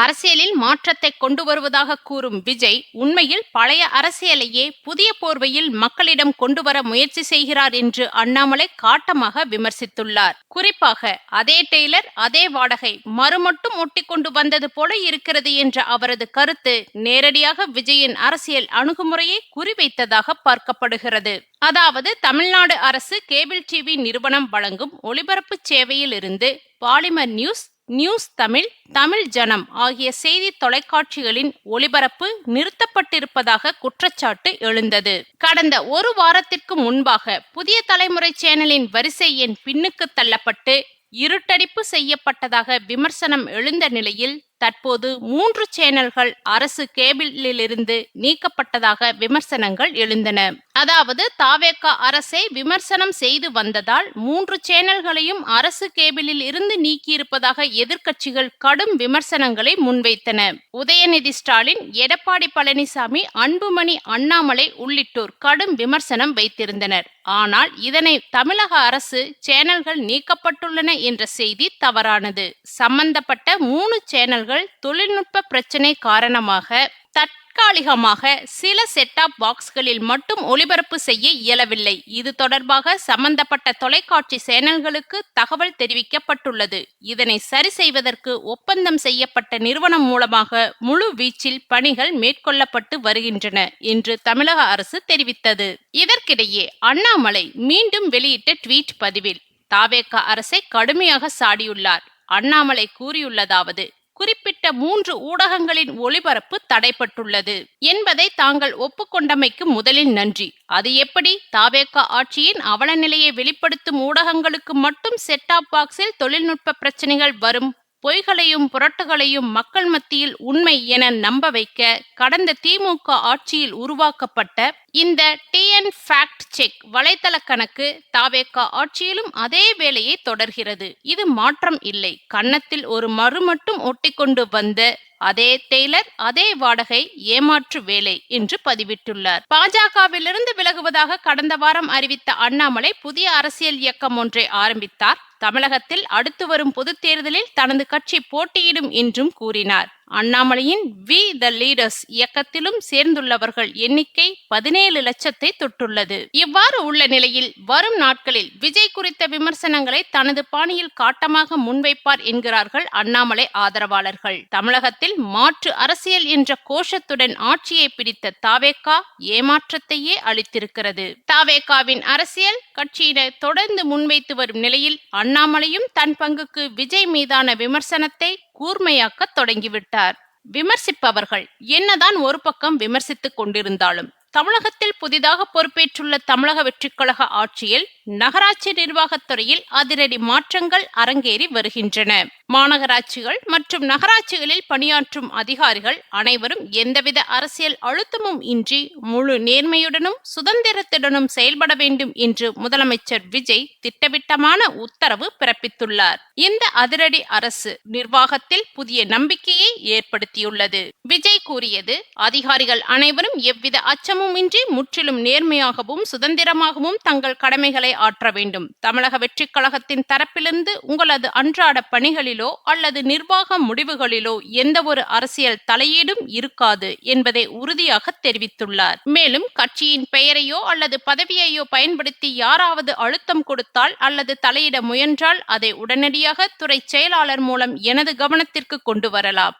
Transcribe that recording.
அரசியலில் மாற்றத்தை கொண்டு வருவதாக கூறும் விஜய் உண்மையில் பழைய அரசியலையே புதிய போர்வையில் மக்களிடம் கொண்டு வர முயற்சி செய்கிறார் என்று அண்ணாமலை காட்டமாக விமர்சித்துள்ளார். குறிப்பாக அதே டெய்லர் அதே வாடகை மறுமட்டும் ஒட்டிக்கொண்டு வந்தது போல இருக்கிறது என்ற அவரது கருத்து நேரடியாக விஜயின் அரசியல் அணுகுமுறையை குறிவைத்ததாக பார்க்கப்படுகிறது. அதாவது தமிழ்நாடு அரசு கேபிள் டிவி நிறுவனம் வழங்கும் ஒளிபரப்பு சேவையில் இருந்து பாலிமர் நியூஸ், நியூஸ் தமிழ், தமிழ் ஜனம் ஆகிய செய்தி தொலைக்காட்சிகளின் ஒளிபரப்பு நிறுத்தப்பட்டிருப்பதாக குற்றச்சாட்டு எழுந்தது. கடந்த ஒரு வாரத்திற்கு முன்பாக புதிய தலைமுறை சேனலின் வரிசை எண் பின்னுக்கு தள்ளப்பட்டு இருட்டடிப்பு செய்யப்பட்டதாக விமர்சனம் எழுந்த நிலையில் தற்போது 3 சேனல்கள் அரசு கேபிளிலிருந்து நீக்கப்பட்டதாக விமர்சனங்கள் எழுந்தன. அதாவது தாவேக அரசை விமர்சனம் செய்து வந்ததால் 3 சேனல்களையும் அரசு கேபிளில் இருந்து நீக்கியிருப்பதாக எதிர்க்கட்சிகள் கடும் விமர்சனங்களை முன்வைத்தன. உதயநிதி ஸ்டாலின், எடப்பாடி பழனிசாமி, அன்புமணி, அண்ணாமலை உள்ளிட்டோர் கடும் விமர்சனம் வைத்திருந்தனர். ஆனால் இதனை தமிழக அரசு சேனல்கள் நீக்கப்பட்டுள்ளன என்ற செய்தி தவறானது. சம்பந்தப்பட்ட 3 சேனல்கள் தொழில்நுட்ப பிரச்சனை காரணமாக தற்காலிகமாக சில செட்டாப் பாக்ஸ்களில் மட்டும் ஒளிபரப்பு செய்ய இயலவில்லை. இது தொடர்பாக சம்பந்தப்பட்ட தொலைக்காட்சி சேனல்களுக்கு தகவல் தெரிவிக்கப்பட்டுள்ளது. இதனை சரி செய்வதற்கு ஒப்பந்தம் செய்யப்பட்ட நிறுவனம் மூலமாக முழு வீச்சில் பணிகள் மேற்கொள்ளப்பட்டு வருகின்றன என்று தமிழக அரசு தெரிவித்தது. இதற்கிடையே அண்ணாமலை மீண்டும் வெளியிட்ட ட்வீட் பதிவில் தாவேக அரசை கடுமையாக சாடியுள்ளார். அண்ணாமலை கூறியுள்ளதாவது: குறிப்பிட்ட 3 ஊடகங்களின் ஒளிபரப்பு தடைப்பட்டுள்ளது என்பதை தாங்கள் ஒப்புக்கொண்டமைக்கு முதலில் நன்றி. அது எப்படி? தாவேக ஆட்சியின் அவல நிலையை வெளிப்படுத்தும் ஊடகங்களுக்கு மட்டும் செட்டாப் பாக்ஸில் தொழில்நுட்ப பிரச்சனைகள் வரும்? பொய்களையும் புரட்டுகளையும் மக்கள் மத்தியில் உண்மை என நம்ப வைக்க கடந்த திமுக ஆட்சியில் உருவாக்கப்பட்ட இந்த டிஎன் ஃபேக்ட் செக் வலைத்தள கணக்கு தாவேக ஆட்சியிலும் அதே வேலையை தொடர்கிறது. இது மாற்றம் இல்லை. கன்னத்தில் ஒரு மறு மட்டும் ஒட்டிக்கொண்டு வந்த அதே டெய்லர் அதே வாடகை ஏமாற்று வேலை என்று பதிவிட்டுள்ளார். பாஜகவிலிருந்து விலகுவதாக கடந்த வாரம் அறிவித்த அண்ணாமலை புதிய அரசியல் இயக்கம் ஒன்றை ஆரம்பித்தார். தமிழகத்தில் அடுத்து வரும் பொதுத் தேர்தலில் தனது கட்சி போட்டியிடும் என்றும் கூறினார். அண்ணாமலையின் வி த லீடர்ஸ் இயக்கத்திலும் சேர்ந்துள்ளவர்கள் எண்ணிக்கை 17 லட்சத்தை தொட்டுள்ளது. இவ்வாறு உள்ள நிலையில் வரும் நாட்களில் விஜய் குறித்த விமர்சனங்களை தனது பாணியில் காட்டமாக முன்வைப்பார் என்கிறார்கள் அண்ணாமலை ஆதரவாளர்கள். தமிழகத்தில் மாற்று அரசியல் என்ற கோஷத்துடன் ஆட்சியை பிடித்த தாவேகா ஏமாற்றத்தையே அளித்திருக்கிறது. தாவேகாவின் அரசியல் கட்சியினர் தொடர்ந்து முன்வைத்து வரும் நிலையில் அண்ணாமலையும் தன் பங்குக்கு விஜய் மீதான விமர்சனத்தை கூர்மையாக்க தொடங்கிவிட்டார். விமர்சிப்பவர்கள் என்னதான் ஒரு பக்கம் விமர்சித்துக் கொண்டிருந்தாலும் தமிழகத்தில் புதிதாக பொறுப்பேற்றுள்ள தமிழக வெற்றிக்கழக ஆட்சியில் நகராட்சி நிர்வாகத்துறையில் அதிரடி மாற்றங்கள் அரங்கேறி வருகின்றன. மாநகராட்சிகள் மற்றும் நகராட்சிகளில் பணியாற்றும் அதிகாரிகள் அனைவரும் எந்தவித அரசியல் அழுத்தமும் இன்றி முழு நேர்மையுடனும் சுதந்திரத்துடனும் செயல்பட வேண்டும் என்று முதலமைச்சர் விஜய் திட்டவட்டமான உத்தரவு பிறப்பித்துள்ளார். இந்த அதிரடி அரசு நிர்வாகத்தில் புதிய நம்பிக்கையை ஏற்படுத்தியுள்ளது. விஜய் கூறியது: அதிகாரிகள் அனைவரும் எவ்வித அச்சமும் இன்றி முற்றிலும் நேர்மையாகவும் சுதந்திரமாகவும் தங்கள் கடமைகளை ஆற்ற வேண்டும். தமிழக வெற்றிக் கழகத்தின் தரப்பிலிருந்து உங்களது அன்றாட பணிகளிலோ அல்லது நிர்வாக முடிவுகளிலோ எந்த ஒரு அரசியல் தலையீடும் இருக்காது என்பதை உறுதியாக தெரிவித்துள்ளார். மேலும் கட்சியின் பெயரையோ அல்லது பதவியையோ பயன்படுத்தி யாராவது அழுத்தம் கொடுத்தால் அல்லது தலையிட முயன்றால் அதை உடனடியாக துறை செயலாளர் மூலம் எனது கவனத்திற்கு கொண்டு வரலாம்.